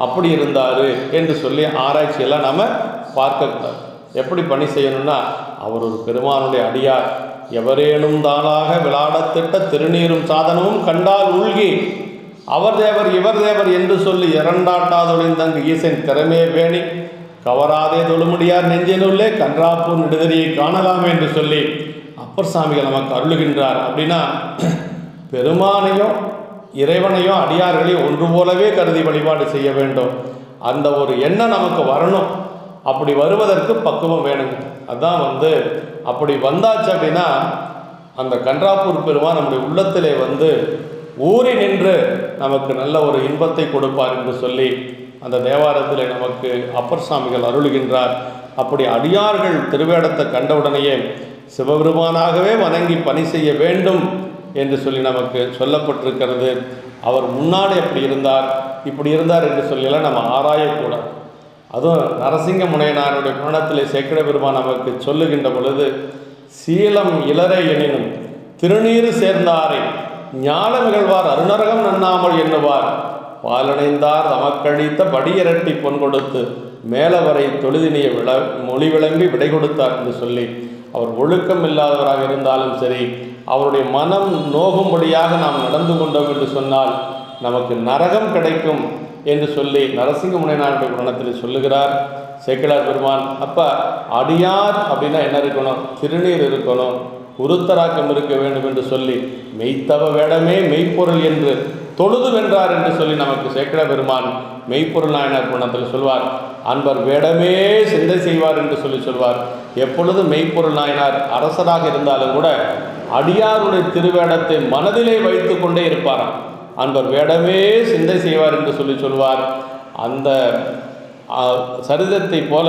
அப்படி இருந்தார் என்று சொல்லி ஆராய்ச்சியெல்லாம் நாம் பார்க்கக்கூடாது. எப்படி பணி செய்யணும்னா, அவர் ஒரு பெருமானுடைய அடியார், எவரேனும் தானாக விளாடத்திட்ட திருநீரும் சாதனமும் கண்டால் உள்கி அவர் தேவர் இவர் தேவர் என்று சொல்லி இரண்டாட்டாதொழிந்தங்கு ஈசன் திறமே பேணி கவராதே தொழுமுடியார் நெஞ்சினுள்ளே கன்றாப்பூர் நெடுதறியை காணலாமே என்று சொல்லி அப்பர் சாமிகள் நமக்கு அருளுகின்றார். அப்படின்னா பெருமானையும் இறைவனையும் அடியார்களையும் ஒன்று போலவே கருதி வழிபாடு செய்ய வேண்டும். அந்த ஒரு எண்ணம் நமக்கு வரணும். அப்படி வருவதற்கு பக்குவம் வேணுங்க. அதுதான் அப்படி வந்தாச்சு அப்படின்னா அந்த கன்றாப்பூர் பெருமான் நம்முடைய உள்ளத்திலே ஊறி நின்று நமக்கு நல்ல ஒரு இன்பத்தை கொடுப்பார் என்று சொல்லி அந்த தேவாரத்தில் நமக்கு அப்பர் சாமிகள் அருளுகின்றார். அப்படி அடியார்கள் திருவேடத்தை கண்டவுடனேயே சிவபெருமானாகவே வணங்கி பணி செய்ய வேண்டும் என்று சொல்லி நமக்கு சொல்லப்பட்டிருக்கிறது. அவர் முன்னாடி அப்படி இருந்தார் இப்படி இருந்தார் என்று சொல்லலாம் நம்ம ஆராயக்கூடாது. அதுவும் நரசிங்க முனையனாருடைய புராணத்திலே சேக்கிழ பெருமான் நமக்கு சொல்லுகின்ற பொழுது, சீலம் இளரை எனினும் திருநீறு சேர்ந்தாரை ஞானமிகழ்வார் அருணரகம் நன்னாமல் எண்ணுவார் பாலனைந்தார் தமக்கழித்த படியரட்டி பொன் கொடுத்து மேலவரை தொழுதினிய மொழி விளம்பி விடை கொடுத்தார் என்று சொல்லி, அவர் ஒழுக்கம் இல்லாதவராக இருந்தாலும் சரி, அவருடைய மனம் நோகும்படியாக நாம் நடந்து கொண்டோம் என்று சொன்னால் நமக்கு நரகம் கிடைக்கும் என்று சொல்லி நரசிங்க முனையனாருடைய புராணத்தில் சொல்லுகிறார் சேக்கிழார் பெருமான். அப்போ அடியார் அப்படின்னா என்ன இருக்கணும்? திருநீர் இருக்கணும், உருத்தராக்கம் இருக்க வேண்டும் என்று சொல்லி மெய்த்தவ வேடமே மெய்ப்பொருள் என்று தொழுது வென்றார் என்று சொல்லி நமக்கு சேக்கிழ பெருமான் மெய்ப்பொருள் நாயனார் புராணத்தில் சொல்வார். அன்பர் வேடமே சிந்தை செய்வார் என்று சொல்லி சொல்வார். எப்பொழுது மெய்ப்பொருள் நாயனார் அரசராக இருந்தாலும் கூட அடியாருடைய திருவேடத்தை மனதிலே வைத்து கொண்டே இருப்பாராம். அன்பர் வேடமே சிந்தை செய்வார் என்று சொல்லி சொல்வார். அந்த சரிதத்தை போல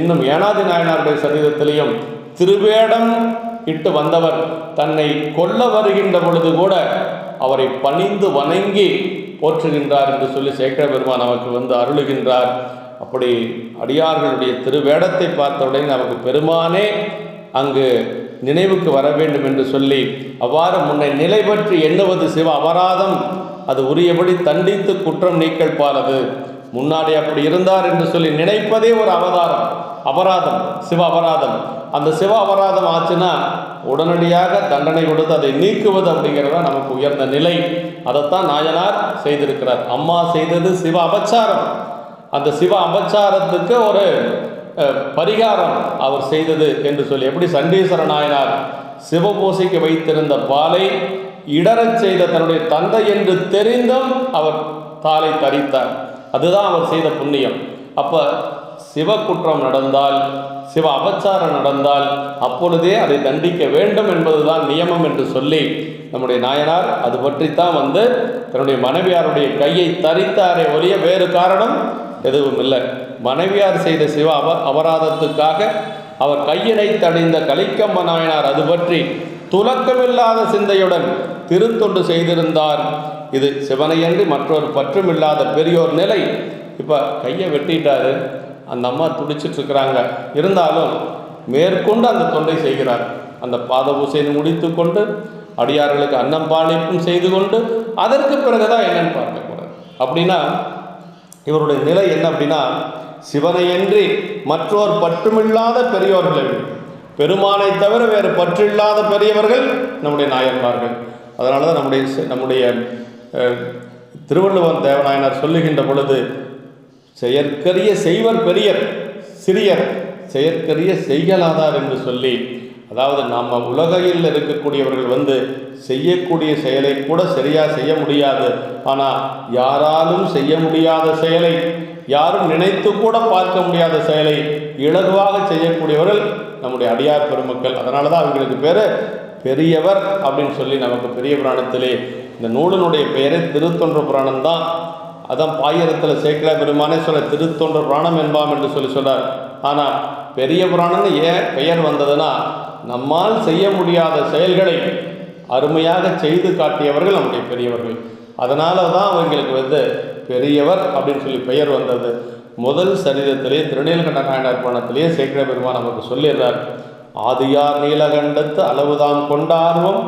இன்னும் ஏனாதி நாயனாருடைய சரிதத்திலையும் திருவேடம் இட்டு வந்தவர் தன்னை கொல்ல வருகின்ற பொழுது கூட அவரை பணிந்து வணங்கி போற்றுகின்றார் என்று சொல்லி சேக்கிழ பெருமான் நமக்கு அருளுகின்றார். அப்படி அடியார்களுடைய திருவேடத்தை பார்த்தவுடனே நமக்கு பெருமானே அங்கு நினைவுக்கு வர வேண்டும் என்று சொல்லி அவ்வாறு முன்னை நிலை பற்றி எண்ணுவது சிவ அபராதம், அது உரியபடி தண்டித்து குற்றம் நீக்கல் பாலது. முன்னாடி அப்படி இருந்தார் என்று சொல்லி நினைப்பதே ஒரு அபராதம், சிவ அபராதம். அந்த சிவ அபராதம் ஆச்சுன்னா உடனடியாக தண்டனை கொடுத்து அதை நீக்குவது அப்படிங்கிறதா நமக்கு உயர்ந்த நிலை. அதைத்தான் நாயனார் செய்திருக்கிறார். அம்மா செய்தது சிவ அபச்சாரம். அந்த சிவ அபச்சாரத்துக்கு ஒரு பரிகாரம் அவர் செய்தது என்று சொல்லி, எப்படி சண்டீஸ்வர நாயனார் சிவபூசைக்கு வைத்திருந்த பாலை இடரச் செய்த தன்னுடைய தந்தை என்று தெரிந்தும் அவர் தாலை தரித்தார். அதுதான் அவர் செய்த புண்ணியம். அப்போ சிவ குற்றம் நடந்தால், சிவ அபச்சாரம் நடந்தால் அப்பொழுதே அதை தண்டிக்க வேண்டும் என்பதுதான் நியமம் என்று சொல்லி நம்முடைய நாயனார் அது பற்றித்தான் தன்னுடைய மனைவியாருடைய கையை தரித்தாரே ஒழிய வேறு காரணம் எதுவும் இல்லை. மனைவியார் செய்த சிவ அபராதத்துக்காக அவர் கையினை தடிந்த கலிக்கம்ப நாயனார் அது பற்றி துலக்கமில்லாத சிந்தையுடன் திருத்தொண்டு செய்திருந்தார். இது சிவனையன்றி மற்றொரு பற்றும் இல்லாத பெரியோர் நிலை. இப்போ கையை வெட்டிட்டாரு, அந்த அம்மா துடிச்சிட்டு இருக்கிறாங்க, இருந்தாலும் மேற்கொண்டு அந்த தொண்டை செய்கிறார். அந்த பாத பூசையை முடித்து கொண்டு அடியார்களுக்கு அன்னம் பாலிப்பும் செய்து கொண்டு அதற்கு பிறகுதான் என்னன்னு பார்க்கக்கூடாது. அப்படின்னா இவருடைய நிலை என்ன அப்படின்னா, சிவனையன்றி மற்றொரு பற்றுமில்லாத பெரியோர்களை, பெருமானை தவிர வேறு பற்றில்லாத பெரியவர்கள் நம்முடைய நாயன்மார்கள். அதனால தான் நம்முடைய திருவள்ளுவர் தேவநாயனார் சொல்லுகின்ற பொழுது, செயற்கரிய செய்வர் பெரியர் சிறியர், செயற்கரிய செய்யலாதார் என்று சொல்லி, அதாவது நம்ம உலகையில் இருக்கக்கூடியவர்கள் செய்யக்கூடிய செயலை கூட சரியாக செய்ய முடியாது. ஆனால் யாராலும் செய்ய முடியாத செயலை, யாரும் நினைத்து கூட பார்க்க முடியாத செயலை இலகுவாக செய்யக்கூடியவர்கள் நம்முடைய அடியார் பெருமக்கள். அதனால தான் அவங்களுக்கு பேர் பெரியவர் அப்படின்னு சொல்லி நமக்கு பெரிய புராணத்திலே இந்த நூலினுடைய பெயரே திருத்தொன்ற புராணம் தான். அதான் பாயிரத்தில் சேக்கிழ பெருமானே சொல்ல திருத்தொன்ற புராணம் என்பாம் என்று சொல்கிறார். ஆனால் பெரிய புராணம்னு ஏன் பெயர் வந்ததுன்னா, நம்மால் செய்ய முடியாத செயல்களை அருமையாக செய்து காட்டியவர்கள் நம்முடைய பெரியவர்கள். அதனால தான் அவங்களுக்கு பெரியவர் அப்படின்னு சொல்லி பெயர் வந்தது. முதல் சரிதத்திலே திருநீலகண்ட நாயனார் புராணத்திலேயே சேக்கிழ பெருமான் நமக்கு சொல்லிடுறார், ஆதியார் நீலகண்டத்து அளவுதாம் கொண்ட ஆர்வம்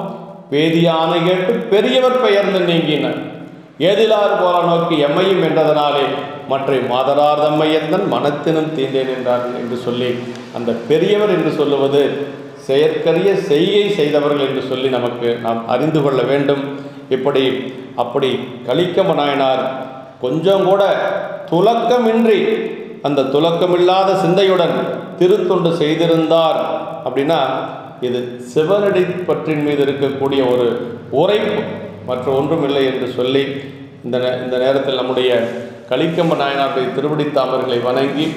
வேதியான கேட்டு பெரியவர் பெயர்ந்து நீங்கினர், ஏதிலார் போல நோக்கி எம்மையும் என்றதனாலே மற்ற மாதரார் தம்மையந்தன் மனத்தினும் தீந்தேன் என்றார்கள் என்று சொல்லி, அந்த பெரியவர் என்று சொல்லுவது செயற்கரிய செய்கை செய்தவர்கள் என்று சொல்லி நாம் அறிந்து கொள்ள வேண்டும். அப்படி கலிக்கம்ப நாயனார் கொஞ்சம் கூட துலக்கமின்றி, அந்த துலக்கமில்லாத சிந்தையுடன் திருத்தொண்டு செய்திருந்தார் அப்படின்னா, இது சிவனடி பற்றின் மீது இருக்கக்கூடிய ஒரு உரைப்பு, மற்ற ஒன்றும் இல்லை என்று சொல்லி இந்த நேரத்தில் நம்முடைய கலிக்கம்ப நாயனாருடைய திருவடி தாமர்களை வணங்கி,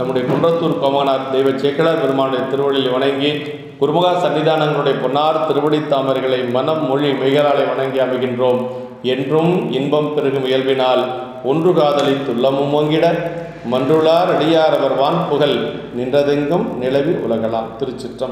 நம்முடைய குன்றத்தூர் கோமனார் தெய்வ சேக்கிழார் பெருமானுடைய திருவடியை வணங்கி, குருமுகா சன்னிதானங்களுடைய பொன்னார் திருவடி தாமர்களை மனம் மொழி மெய்களாலை வணங்கி அமைகின்றோம். என்றும் இன்பம் பெருகும் இயல்பினால் ஒன்று காதலித்துள்ளமும் ஓங்கிட மன்றுளார் அடியார் அவர் வான் புகழ் நின்றதெங்கும் நிலவி உலகலாம். திருச்சிற்றம்.